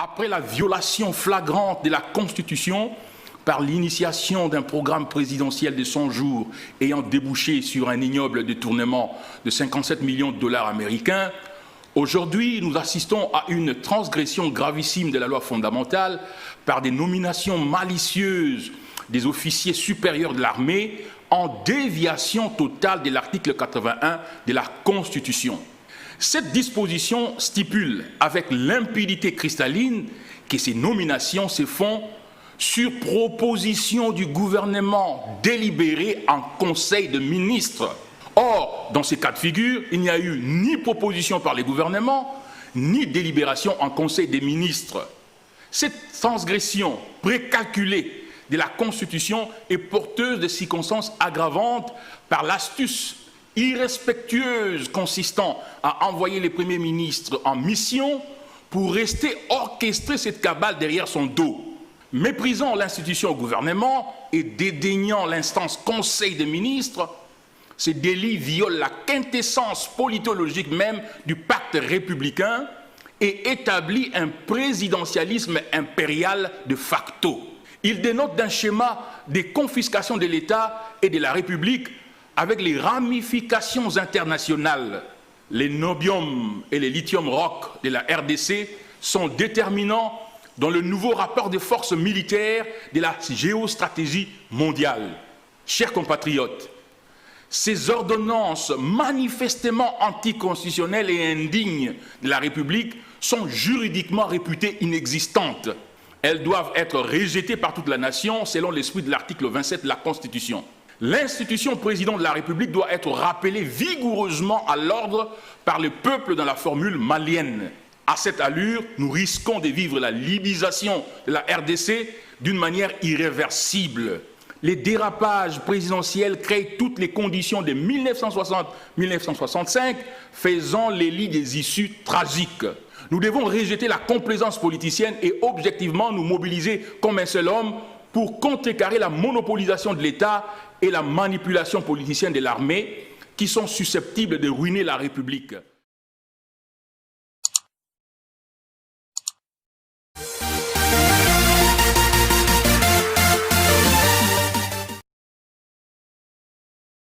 Après la violation flagrante de la Constitution par l'initiation d'un programme présidentiel de 100 jours ayant débouché sur un ignoble détournement de 57 millions de dollars américains, aujourd'hui, nous assistons à une transgression gravissime de la loi fondamentale par des nominations malicieuses des officiers supérieurs de l'armée en déviation totale de l'article 81 de la Constitution. Cette disposition stipule avec limpidité cristalline que ces nominations se font sur proposition du gouvernement délibéré en Conseil de ministres. Or, dans ces cas de figure, il n'y a eu ni proposition par les gouvernements, ni délibération en Conseil des ministres. Cette transgression précalculée de la Constitution est porteuse de circonstances aggravantes par l'astuce irrespectueuse consistant à envoyer les premiers ministres en mission pour rester orchestrer cette cabale derrière son dos. Méprisant l'institution au gouvernement et dédaignant l'instance Conseil des ministres, ces délits violent la quintessence politologique même du pacte républicain et établit un présidentialisme impérial de facto. Il dénote d'un schéma des confiscations de l'État et de la République avec les ramifications internationales. Les nobium et les lithium rock de la RDC sont déterminants dans le nouveau rapport de forces militaires de la géostratégie mondiale. Chers compatriotes, ces ordonnances manifestement anticonstitutionnelles et indignes de la République sont juridiquement réputées inexistantes. Elles doivent être rejetées par toute la nation selon l'esprit de l'article 27 de la Constitution. L'institution président de la République doit être rappelée vigoureusement à l'ordre par le peuple dans la formule malienne. À cette allure, nous risquons de vivre la libysation de la RDC d'une manière irréversible. Les dérapages présidentiels créent toutes les conditions de 1960-1965, faisant les lits des issues tragiques. Nous devons rejeter la complaisance politicienne et objectivement nous mobiliser comme un seul homme pour contrecarrer la monopolisation de l'État et la manipulation politicienne de l'armée qui sont susceptibles de ruiner la République.